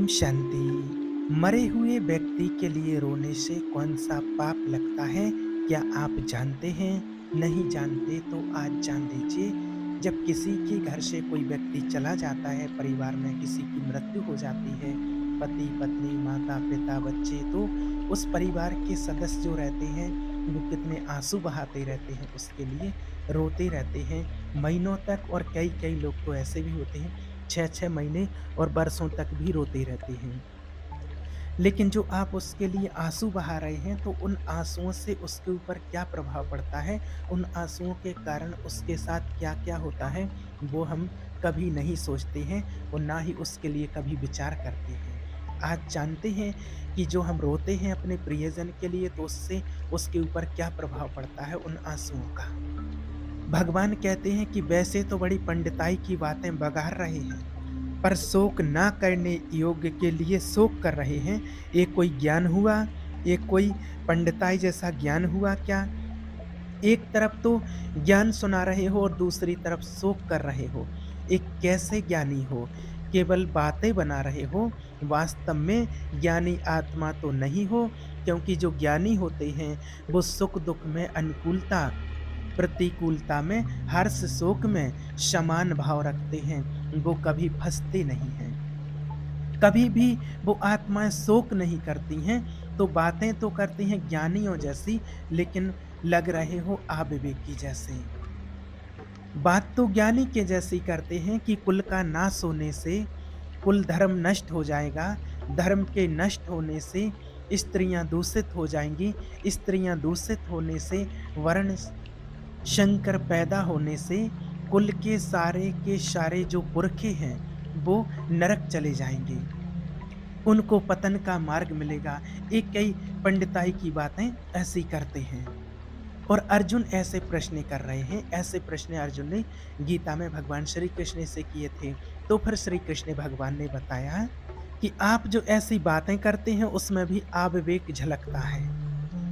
ओम शांति। मरे हुए व्यक्ति के लिए रोने से कौन सा पाप लगता है, क्या आप जानते हैं? नहीं जानते तो आज जान लीजिए। जब किसी के घर से कोई व्यक्ति चला जाता है, परिवार में किसी की मृत्यु हो जाती है, पति पत्नी माता पिता बच्चे, तो उस परिवार के सदस्य जो रहते हैं वो कितने आंसू बहाते रहते हैं, उसके लिए रोते रहते हैं महीनों तक। और कई कई लोग तो ऐसे भी होते हैं 6-6 महीने और बरसों तक भी रोते रहते हैं। लेकिन जो आप उसके लिए आँसू बहा रहे हैं, तो उन आँसुओं से उसके ऊपर क्या प्रभाव पड़ता है, उन आँसुओं के कारण उसके साथ क्या-क्या होता है, वो हम कभी नहीं सोचते हैं और ना ही उसके लिए कभी विचार करते हैं। आज जानते हैं कि जो हम रोते हैं अपने प्रियजन के लिए, तो उससे उसके ऊपर क्या प्रभाव पड़ता है उन आँसुओं का। भगवान कहते हैं कि वैसे तो बड़ी पंडिताई की बातें बघार रहे हैं, पर शोक ना करने योग्य के लिए शोक कर रहे हैं। ये कोई ज्ञान हुआ? ये कोई पंडिताई जैसा ज्ञान हुआ क्या? एक तरफ तो ज्ञान सुना रहे हो और दूसरी तरफ शोक कर रहे हो। एक कैसे ज्ञानी हो? केवल बातें बना रहे हो, वास्तव में ज्ञानी आत्मा तो नहीं हो। क्योंकि जो ज्ञानी होते हैं, वो सुख-दुःख में अनुकूलता, प्रतिकूलता में, हर्ष शोक में समान भाव रखते हैं। वो कभी फँसते नहीं हैं। कभी भी वो आत्माएँ शोक नहीं करती हैं, तो बातें तो करती हैं ज्ञानियों जैसी, लेकिन लग रहे हो अविवेकी जैसे। बात तो ज्ञानी के जैसी करते हैं कि कुल का नाश होने से कुल धर्म नष्ट हो जाएगा, धर्म के नष्ट होने से स्त्रियाँ दूषित हो जाएँगी, स्त्रियाँ दूषित होने से वर्ण शंकर पैदा होने से कुल के सारे जो पुरखे हैं, वो नरक चले जाएँगे। उनको पतन का मार्ग मिलेगा। एक कई पंडिताई की बातें ऐसी करते हैं। और अर्जुन ऐसे प्रश्न कर रहे हैं, ऐसे प्रश्न अर्जुन ने गीता में भगवान श्री कृष्ण से किए थे। तो फिर श्री कृष्ण भगवान ने बताया कि आप जो ऐसी बातें करते हैं, उसमें भी अविवेक झलकता है।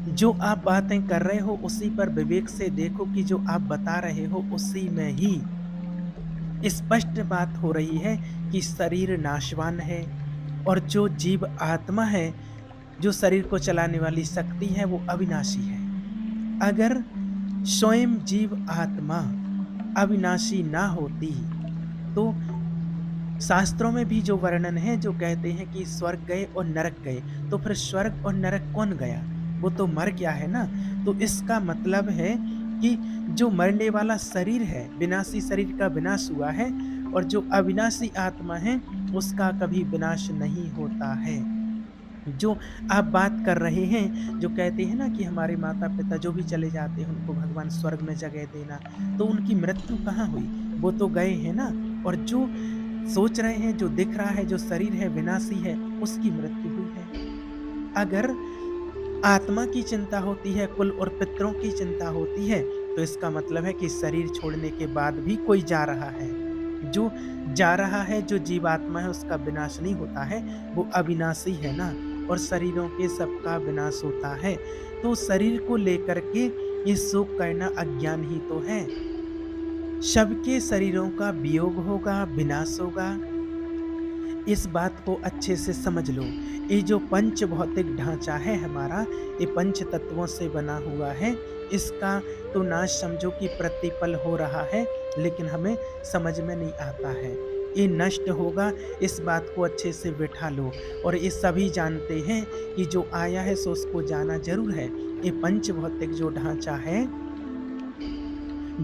जो आप बातें कर रहे हो, उसी पर विवेक से देखो कि जो आप बता रहे हो, उसी में ही स्पष्ट बात हो रही है कि शरीर नाशवान है और जो जीव आत्मा है, जो शरीर को चलाने वाली शक्ति है, वो अविनाशी है। अगर स्वयं जीव आत्मा अविनाशी ना होती, तो शास्त्रों में भी जो वर्णन है, जो कहते हैं कि स्वर्ग गए और नरक गए, तो फिर स्वर्ग और नरक कौन गया? वो तो मर गया है ना। तो इसका मतलब है कि जो मरने वाला शरीर है, विनाशी शरीर का विनाश हुआ है, और जो अविनाशी आत्मा है, उसका कभी विनाश नहीं होता है। जो आप बात कर रहे हैं, जो कहते हैं ना कि हमारे माता-पिता जो भी चले जाते हैं, उनको भगवान स्वर्ग में जगह देना, तो उनकी मृत्यु कहाँ हुई? वो तो गए हैं ना। और जो सोच रहे हैं, जो दिख रहा है, जो शरीर है विनाशी है, उसकी मृत्यु हुई है। अगर आत्मा की चिंता होती है, कुल और पितरों की चिंता होती है, तो इसका मतलब है कि शरीर छोड़ने के बाद भी कोई जा रहा है। जो जा रहा है, जो जीवात्मा है, उसका विनाश नहीं होता है, वो अविनाशी है ना। और शरीरों के सबका विनाश होता है। तो शरीर को लेकर के ये शोक करना अज्ञान ही तो है। सबके शरीरों का वियोग होगा, विनाश होगा। इस बात को अच्छे से समझ लो। ये जो पंच भौतिक ढांचा है हमारा, ये पंच तत्वों से बना हुआ है। इसका तो नाश समझो कि प्रतिपल हो रहा है, लेकिन हमें समझ में नहीं आता है। ये नष्ट होगा, इस बात को अच्छे से बिठा लो। और ये सभी जानते हैं कि जो आया है सो उसको जाना ज़रूर है। ये पंच भौतिक जो ढांचा है,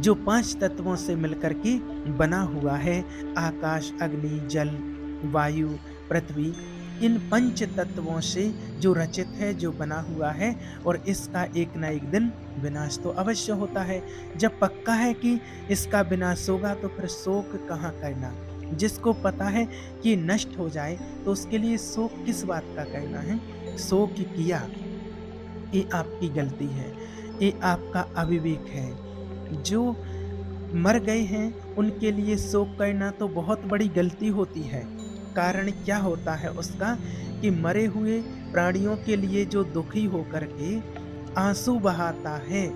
जो 5 तत्वों से मिलकर के बना हुआ है, आकाश, अग्नि, जल, वायु, पृथ्वी, इन पंच तत्वों से जो रचित है, जो बना हुआ है, और इसका एक ना एक दिन विनाश तो अवश्य होता है। जब पक्का है कि इसका विनाश होगा, तो फिर शोक कहाँ करना? जिसको पता है कि नष्ट हो जाए, तो उसके लिए शोक किस बात का करना है? शोक किया, ये आपकी गलती है, ये आपका अविवेक है। जो मर गए हैं, उनके लिए शोक करना तो बहुत बड़ी गलती होती है। कारण क्या होता है उसका, कि मरे हुए प्राणियों के लिए जो दुखी होकर के आँसू बहाता है,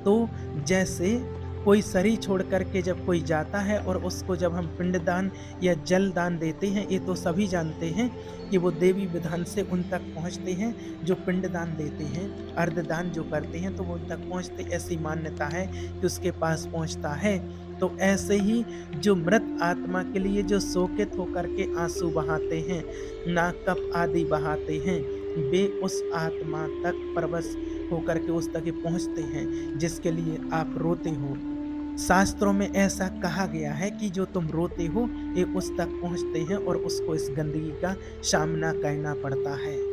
तो जैसे कोई शरीर छोड़ कर के जब कोई जाता है और उसको जब हम पिंडदान या जल दान देते हैं, ये तो सभी जानते हैं कि वो देवी विधान से उन तक पहुँचते हैं जो पिंडदान देते हैं, अर्धदान जो करते हैं तो वो उन तक पहुँचते, ऐसी मान्यता है कि उसके पास पहुँचता है। तो ऐसे ही जो मृत आत्मा के लिए जो शोकित होकर के आँसू बहाते हैं, नाक कप आदि बहाते हैं, वे उस आत्मा तक परवश होकर के उस तक पहुँचते हैं जिसके लिए आप रोते हो। शास्त्रों में ऐसा कहा गया है कि जो तुम रोते हो ये उस तक पहुँचते हैं और उसको इस गंदगी का सामना करना पड़ता है।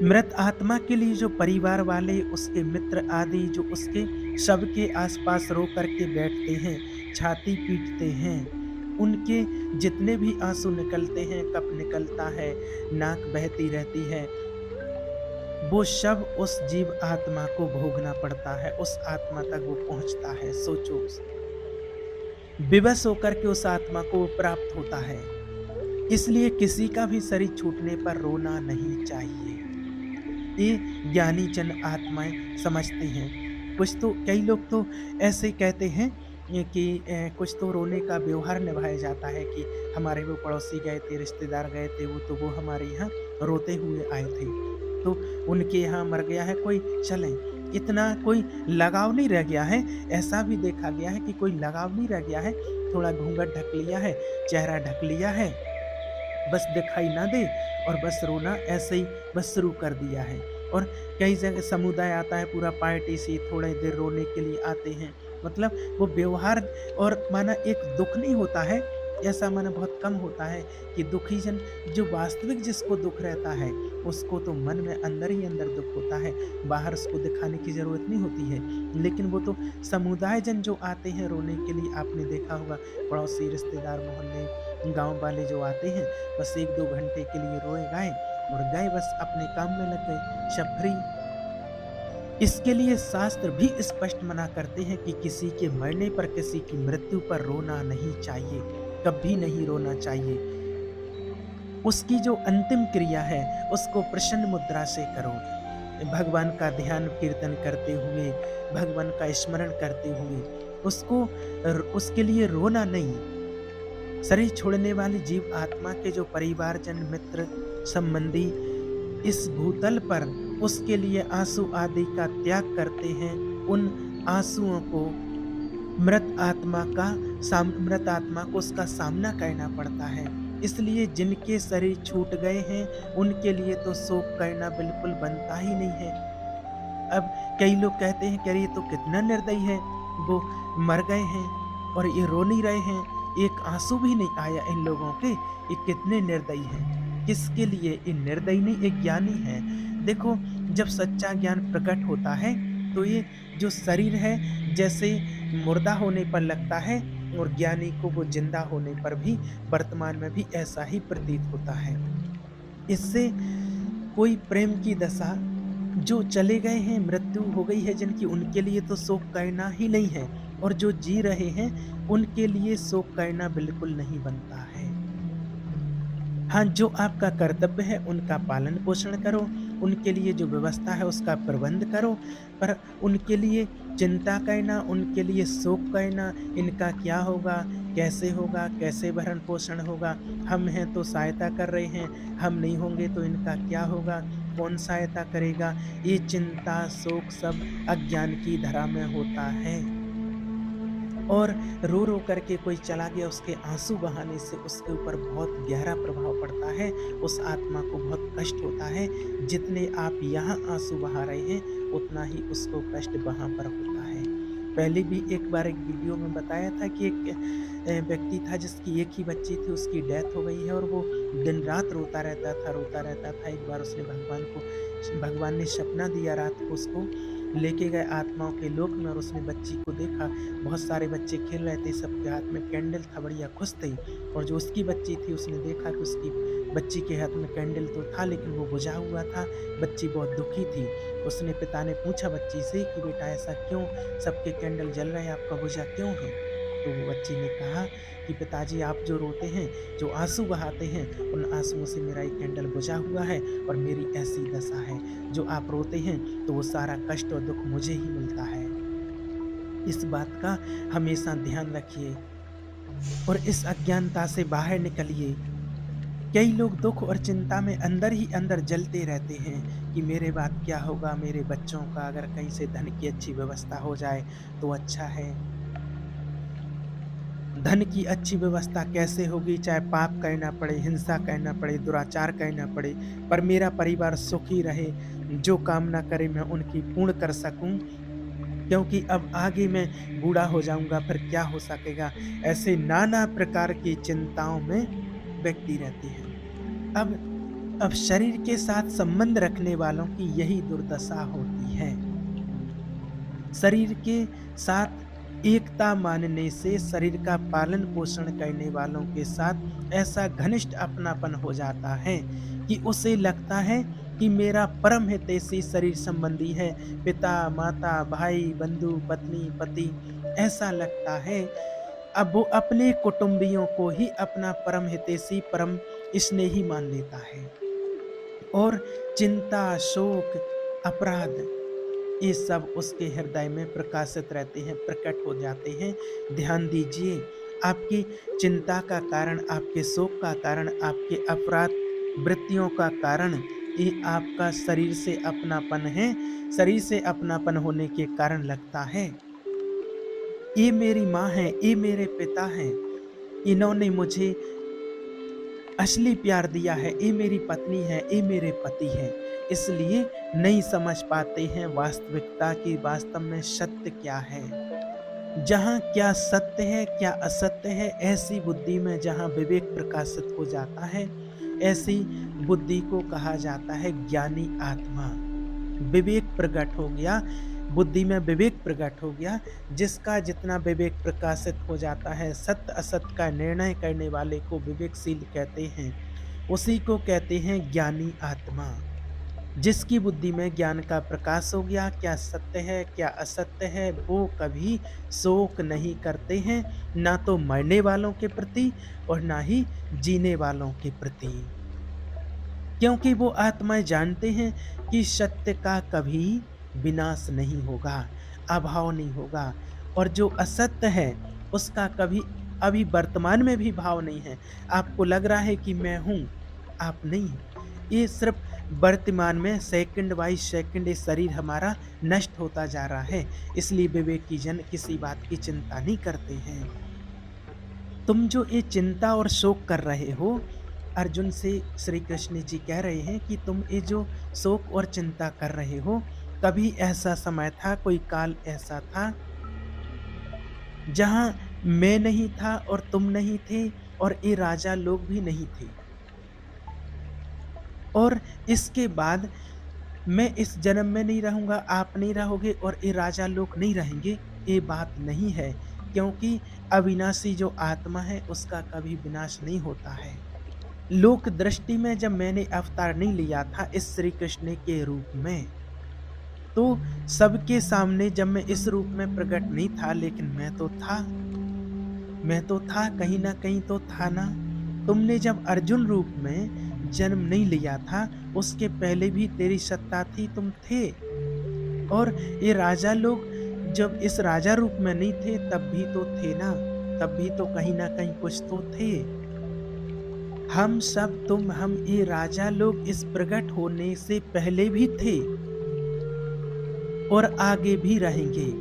मृत आत्मा के लिए जो परिवार वाले, उसके मित्र आदि जो उसके शव के आसपास रो कर के बैठते हैं, छाती पीटते हैं, उनके जितने भी आंसू निकलते हैं, कप निकलता है, नाक बहती रहती है, वो शव उस जीव आत्मा को भोगना पड़ता है, उस आत्मा तक वो पहुंचता है। सोचो, विवश होकर के उस आत्मा को प्राप्त होता है। इसलिए किसी का भी शरीर छूटने पर रोना नहीं चाहिए। ये ज्ञानी जन आत्माएं समझते हैं। कुछ तो कई लोग तो ऐसे कहते हैं कि कुछ तो रोने का व्यवहार निभाया जाता है कि हमारे वो पड़ोसी गए थे, रिश्तेदार गए थे, वो वो हमारे यहाँ रोते हुए आए थे, तो उनके यहाँ मर गया है कोई, चलें। इतना कोई लगाव नहीं रह गया है। ऐसा भी देखा गया है कि कोई लगाव नहीं रह गया है, थोड़ा घूंघट ढक लिया है, चेहरा ढक लिया है, बस दिखाई ना दे और बस रोना ऐसे ही बस शुरू कर दिया है। और कई जगह समुदाय आता है पूरा पार्टी से, थोड़ी देर रोने के लिए आते हैं, मतलब वो व्यवहार और माना एक दुख नहीं होता है, ऐसा माना बहुत कम होता है कि दुखी जन जो वास्तविक जिसको दुख रहता है उसको तो मन में अंदर ही अंदर दुख होता है, बाहर उसको दिखाने की ज़रूरत नहीं होती है। लेकिन वो तो समुदाय जन जो आते हैं रोने के लिए, आपने देखा होगा पड़ोसी, रिश्तेदार, मोहल्ले, गांव वाले जो आते हैं, बस 1-2 घंटे के लिए रोए गाए और गए, बस अपने काम में लग गए, सब फ्री। इसके लिए शास्त्र भी स्पष्ट मना करते हैं कि किसी के मरने पर, किसी की मृत्यु पर रोना नहीं चाहिए, कभी नहीं रोना चाहिए। उसकी जो अंतिम क्रिया है उसको प्रसन्न मुद्रा से करो, भगवान का ध्यान कीर्तन करते हुए, भगवान का स्मरण करते हुए, उसको उसके लिए रोना नहीं। शरीर छोड़ने वाली जीव आत्मा के जो परिवारजन, मित्र, संबंधी इस भूतल पर उसके लिए आंसू आदि का त्याग करते हैं, उन आंसुओं को मृत आत्मा को उसका सामना करना पड़ता है। इसलिए जिनके शरीर छूट गए हैं उनके लिए तो शोक करना बिल्कुल बनता ही नहीं है। अब कई लोग कहते हैं कि अरे ये तो कितना निर्दयी है, वो मर गए हैं और ये रो नहीं रहे हैं, एक आंसू भी नहीं आया इन लोगों के, ये कितने निर्दयी हैं। किसके लिए? ये निर्दयी नहीं, एक ज्ञानी है। देखो, जब सच्चा ज्ञान प्रकट होता है तो ये जो शरीर है जैसे मुर्दा होने पर लगता है, और ज्ञानी को वो जिंदा होने पर भी वर्तमान में भी ऐसा ही प्रतीत होता है। इससे कोई प्रेम की दशा, जो चले गए हैं, मृत्यु हो गई है जिनकी, उनके लिए तो शोक करना ही नहीं है, और जो जी रहे हैं उनके लिए शोक करना बिल्कुल नहीं बनता है। हाँ, जो आपका कर्तव्य है उनका पालन पोषण करो, उनके लिए जो व्यवस्था है उसका प्रबंध करो, पर उनके लिए चिंता करना, उनके लिए शोक करना, इनका क्या होगा, कैसे भरण पोषण होगा, हम हैं तो सहायता कर रहे हैं, हम नहीं होंगे तो इनका क्या होगा, कौन सहायता करेगा, ये चिंता शोक सब अज्ञान की धरा में होता है। और रो रो करके कोई चला गया, उसके आंसू बहाने से उसके ऊपर बहुत गहरा प्रभाव पड़ता है, उस आत्मा को बहुत कष्ट होता है। जितने आप यहाँ आंसू बहा रहे हैं उतना ही उसको कष्ट वहाँ पर होता है। पहले भी एक बार एक वीडियो में बताया था कि एक व्यक्ति था जिसकी एक ही बच्ची थी, उसकी डेथ हो गई है और वो दिन रात रोता रहता था। एक बार उसने भगवान ने सपना दिया, रात को उसको लेके गए आत्माओं के लोक में, और उसने बच्ची को देखा, बहुत सारे बच्चे खेल रहे थे, सबके हाथ में कैंडल था, बढ़िया खुश थी। और जो उसकी बच्ची थी उसने देखा कि उसकी बच्ची के हाथ में कैंडल तो था लेकिन वो बुझा हुआ था, बच्ची बहुत दुखी थी। उसने पिता ने पूछा बच्ची से कि बेटा ऐसा क्यों, सबके कैंडल जल रहे हैं, आपका बुझा क्यों है? तो वो बच्ची ने कहा कि पिताजी, आप जो रोते हैं, जो आंसू बहाते हैं, उन आंसुओं से मेरा एक कैंडल बुझा हुआ है और मेरी ऐसी दशा है। जो आप रोते हैं तो वो सारा कष्ट और दुख मुझे ही मिलता है। इस बात का हमेशा ध्यान रखिए और इस अज्ञानता से बाहर निकलिए। कई लोग दुख और चिंता में अंदर ही अंदर जलते रहते हैं कि मेरे बाद क्या होगा, मेरे बच्चों का अगर कहीं से धन की अच्छी व्यवस्था हो जाए तो अच्छा है। धन की अच्छी व्यवस्था कैसे होगी, चाहे पाप करना पड़े, हिंसा करना पड़े, दुराचार करना पड़े, पर मेरा परिवार सुखी रहे, जो कामना करे मैं उनकी पूर्ण कर सकूं, क्योंकि अब आगे मैं बूढ़ा हो जाऊंगा फिर क्या हो सकेगा। ऐसे नाना प्रकार की चिंताओं में व्यक्ति रहते हैं। अब अब शरीर के साथ संबंध रखने वालों की यही दुर्दशा होती है। शरीर के साथ एकता मानने से शरीर का पालन पोषण करने वालों के साथ ऐसा घनिष्ठ अपनापन हो जाता है कि उसे लगता है कि मेरा परम हितैषी शरीर संबंधी है, पिता माता भाई बंधु पत्नी पति, ऐसा लगता है। अब वो अपने कुटुंबियों को ही अपना परम हितैषी परम स्नेही मान लेता है और चिंता शोक अपराध ये सब उसके हृदय में प्रकाशित रहते हैं, प्रकट हो जाते हैं। ध्यान दीजिए, आपकी चिंता का कारण, आपके शोक का कारण, आपके अपराध वृत्तियों का कारण ये आपका शरीर से अपनापन है। शरीर से अपनापन होने के कारण लगता है ये मेरी माँ है, ये मेरे पिता हैं, इन्होंने मुझे असली प्यार दिया है, ये मेरी पत्नी है, ये मेरे पति हैं। इसलिए नहीं समझ पाते हैं वास्तविकता की वास्तव में सत्य क्या है। जहाँ क्या सत्य है, क्या असत्य है, ऐसी बुद्धि में जहाँ विवेक प्रकाशित हो जाता है, ऐसी बुद्धि को कहा जाता है ज्ञानी आत्मा। विवेक प्रकट हो गया, बुद्धि में विवेक प्रकट हो गया। जिसका जितना विवेक प्रकाशित हो जाता है, सत्य असत्य का निर्णय करने वाले को विवेकशील कहते हैं, उसी को कहते हैं ज्ञानी आत्मा। जिसकी बुद्धि में ज्ञान का प्रकाश हो गया, क्या सत्य है क्या असत्य है, वो कभी शोक नहीं करते हैं, ना तो मरने वालों के प्रति और ना ही जीने वालों के प्रति, क्योंकि वो आत्माएं जानते हैं कि सत्य का कभी विनाश नहीं होगा, अभाव नहीं होगा, और जो असत्य है उसका कभी अभी वर्तमान में भी भाव नहीं है। आपको लग रहा है कि मैं हूं, आप नहीं हैं। ये सिर्फ वर्तमान में सेकंड बाई सेकंड ये शरीर हमारा नष्ट होता जा रहा है। इसलिए विवेकी जन किसी बात की चिंता नहीं करते हैं। तुम जो ये चिंता और शोक कर रहे हो, अर्जुन से श्री कृष्ण जी कह रहे हैं कि तुम ये जो शोक और चिंता कर रहे हो, कभी ऐसा समय था, कोई काल ऐसा था जहां मैं नहीं था और तुम नहीं थे और ये राजा लोग भी नहीं थे, और इसके बाद मैं इस जन्म में नहीं रहूंगा, आप नहीं रहोगे और ये राजा लोग नहीं रहेंगे, ये बात नहीं है। क्योंकि अविनाशी जो आत्मा है उसका कभी विनाश नहीं होता है। लोक दृष्टि में जब मैंने अवतार नहीं लिया था इस श्री कृष्ण के रूप में, तो सबके सामने जब मैं इस रूप में प्रकट नहीं था, लेकिन मैं तो था, कहीं ना कहीं तो था ना। तुमने जब अर्जुन रूप में जन्म नहीं लिया था, उसके पहले भी तेरी सत्ता थी, तुम थे। और ये राजा लोग जब इस राजा रूप में नहीं थे तब भी तो थे ना, तब भी तो कहीं ना कहीं कुछ तो थे। हम सब तुम हम ये राजा लोग इस प्रकट होने से पहले भी थे और आगे भी रहेंगे।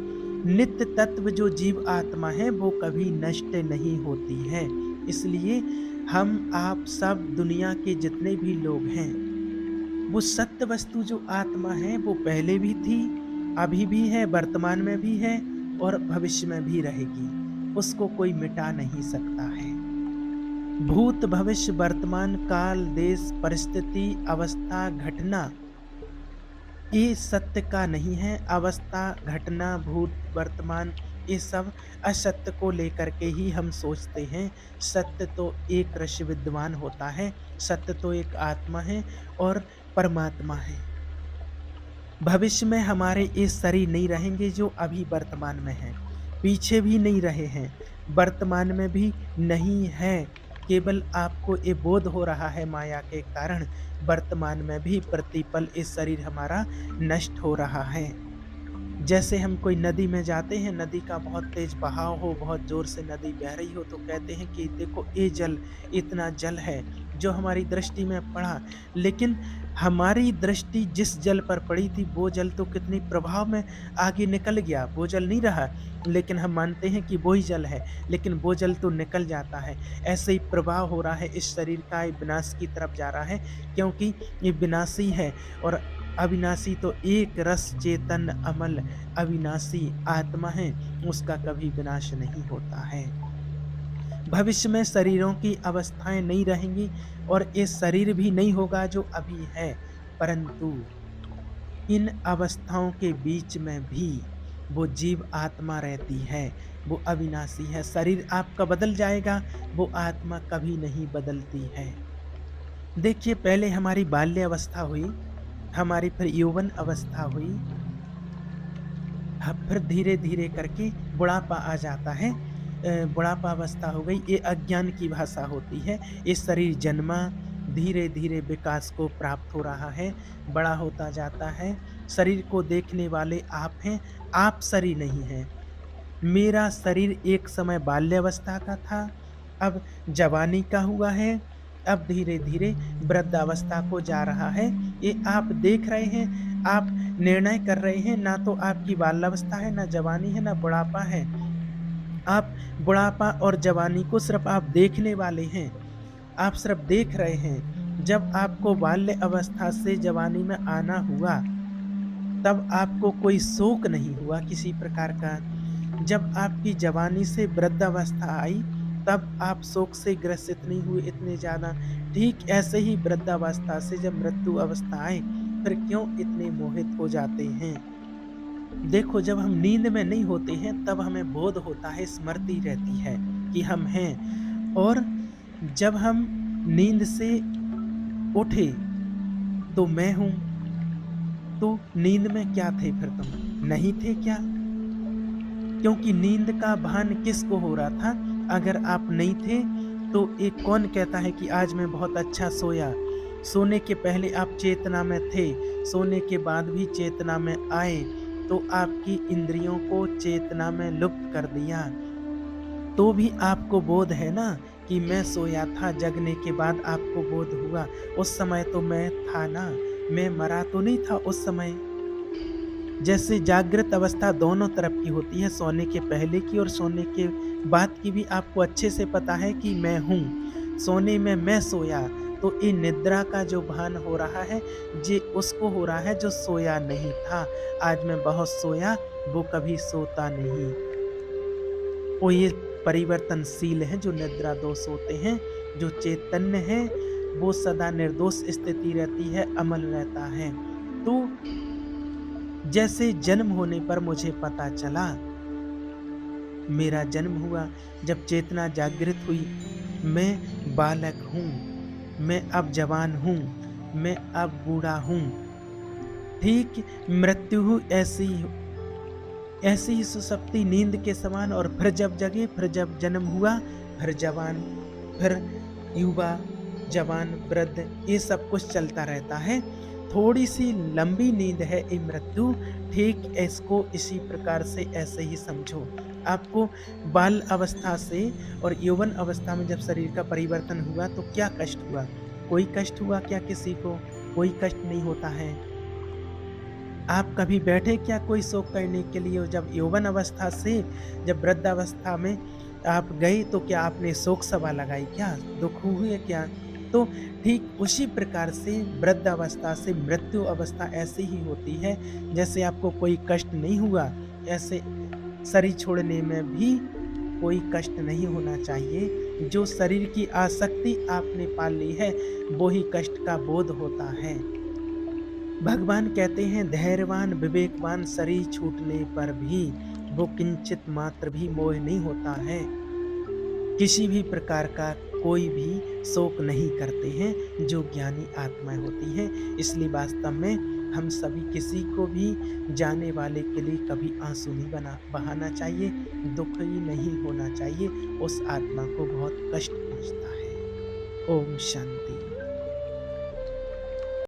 नित्य तत्व जो जीव आत्मा है वो कभी नष्ट नहीं होती है। इसलिए हम आप सब दुनिया के जितने भी लोग हैं, वो सत्य वस्तु जो आत्मा है वो पहले भी थी, अभी भी है, वर्तमान में भी है और भविष्य में भी रहेगी। उसको कोई मिटा नहीं सकता है। भूत भविष्य वर्तमान काल देश परिस्थिति अवस्था घटना ये सत्य का नहीं है। अवस्था घटना भूत वर्तमान ये सब असत्य को लेकर के ही हम सोचते हैं। सत्य तो एक ऋषि विद्वान होता है, सत्य तो एक आत्मा है और परमात्मा है। भविष्य में हमारे ये शरीर नहीं रहेंगे जो अभी वर्तमान में है, पीछे भी नहीं रहे हैं, वर्तमान में भी नहीं है। केवल आपको ये बोध हो रहा है माया के कारण, वर्तमान में भी प्रतिपल ये शरीर हमारा नष्ट हो रहा है। जैसे हम कोई नदी में जाते हैं, नदी का बहुत तेज बहाव हो, बहुत जोर से नदी बह रही हो, तो कहते हैं कि देखो ये जल, इतना जल है जो हमारी दृष्टि में पड़ा। लेकिन हमारी दृष्टि जिस जल पर पड़ी थी, वो जल तो कितनी प्रभाव में आगे निकल गया, वो जल नहीं रहा। लेकिन हम मानते हैं कि वो ही जल है, लेकिन वो जल तो निकल जाता है। ऐसे ही प्रभाव हो रहा है इस शरीर का, ये विनाश की तरफ जा रहा है, क्योंकि ये विनाशी है। और अविनाशी तो एक रस चेतन अमल अविनाशी आत्मा है, उसका कभी विनाश नहीं होता है। भविष्य में शरीरों की अवस्थाएं नहीं रहेंगी और ये शरीर भी नहीं होगा जो अभी है, परंतु इन अवस्थाओं के बीच में भी वो जीव आत्मा रहती है, वो अविनाशी है। शरीर आपका बदल जाएगा, वो आत्मा कभी नहीं बदलती है। देखिए, पहले हमारी बाल्य अवस्था हुई, हमारी फिर यौवन अवस्था हुई, फिर धीरे-धीरे करके बुढ़ापा आ जाता है। बुढ़ापा अवस्था हो गई, ये अज्ञान की भाषा होती है। ये शरीर जन्मा, धीरे-धीरे विकास को प्राप्त हो रहा है, बड़ा होता जाता है। शरीर को देखने वाले आप हैं, आप शरीर नहीं हैं। मेरा शरीर एक समय बाल्यावस्था का था, अब जवानी का हुआ है, अब धीरे-धीरे वृद्धावस्था को जा रहा है। ये आप देख रहे हैं, आप निर्णय कर रहे हैं, ना तो आपकी बाल्यावस्था है, ना जवानी है, ना बुढ़ापा है। आप बुढ़ापा और जवानी को सिर्फ़ आप देखने वाले हैं, आप सिर्फ़ देख रहे हैं। जब आपको बाल्य अवस्था से जवानी में आना हुआ, तब आपको कोई शोक नहीं हुआ किसी प्रकार का। जब आपकी जवानी से वृद्धावस्था आई, तब आप शोक से ग्रसित नहीं हुए इतने ज़्यादा। ठीक ऐसे ही वृद्धावस्था से जब मृत्यु अवस्था आए, फिर क्यों इतने मोहित हो जाते हैं? देखो, जब हम नींद में नहीं होते हैं, तब हमें बोध होता है, स्मृति रहती है कि हम हैं। और जब हम नींद से उठे, तो मैं हूँ। तो नींद में क्या थे फिर तुम? नहीं थे क्या? क्योंकि नींद का भान किसको हो रहा था? अगर आप नहीं थे, तो एक कौन कहता है कि आज मैं बहुत अच्छा सोया? सोने के पहले आप चेतना में थे, सोने के बाद भी चेतना में आए, तो आपकी इंद्रियों को चेतना में लुप्त कर दिया। तो भी आपको बोध है ना कि मैं सोया था, जगने के बाद आपको बोध हुआ। उस समय तो मैं था ना, मैं मरा तो नहीं था उस समय। जैसे जागृत अवस्था दोनों तरफ की होती है, सोने के पहले की और सोने के बाद की भी आपको अच्छे से पता है कि मैं हूँ। सोने में मैं सोया, तो ये निद्रा का जो भान हो रहा है, ये उसको हो रहा है जो सोया नहीं था। आज मैं बहुत सोया, वो कभी सोता नहीं। वो ये परिवर्तनशील हैं जो निद्रा दोष होते हैं। जो चैतन्य है, वो सदा निर्दोष स्थिति रहती है, अमल रहता है। तो जैसे जन्म होने पर मुझे पता चला, मेरा जन्म हुआ, जब चेतना जागृत हुई, मैं बालक हूँ, मैं अब जवान हूँ, मैं अब बूढ़ा हूँ। ठीक मृत्यु ऐसी ही सुसप्ति नींद के समान। और फिर जब जगे, फिर जब जन्म हुआ, फिर जवान, फिर युवा, जवान, वृद्ध, ये सब कुछ चलता रहता है। थोड़ी सी लंबी नींद है ये मृत्यु। ठीक इसको इसी प्रकार से ऐसे ही समझो। आपको बाल अवस्था से और यौवन अवस्था में जब शरीर का परिवर्तन हुआ, तो क्या कष्ट हुआ? कोई कष्ट हुआ क्या किसी को? कोई कष्ट नहीं होता है। आप कभी बैठे क्या कोई शोक करने के लिए? जब यौवन अवस्था से जब वृद्धावस्था में आप गए, तो क्या आपने शोक सभा लगाई क्या? दुख हुए क्या? तो ठीक उसी प्रकार से वृद्धावस्था से मृत्यु अवस्था ऐसी ही होती है। जैसे आपको कोई कष्ट नहीं हुआ, ऐसे शरीर छोड़ने में भी कोई कष्ट नहीं होना चाहिए। जो शरीर की आसक्ति आपने पाल ली है, वो ही कष्ट का बोध होता है। भगवान कहते हैं, धैर्यवान विवेकवान शरीर छूटने पर भी वो किंचित मात्र भी मोह नहीं होता है। किसी भी प्रकार का कोई भी शोक नहीं करते हैं जो ज्ञानी आत्माएं होती हैं। इसलिए वास्तव में हम सभी किसी को भी जाने वाले के लिए कभी आंसू नहीं बहाना चाहिए, दुखी नहीं होना चाहिए। उस आत्मा को बहुत कष्ट पहुंचता है। ओम शांति।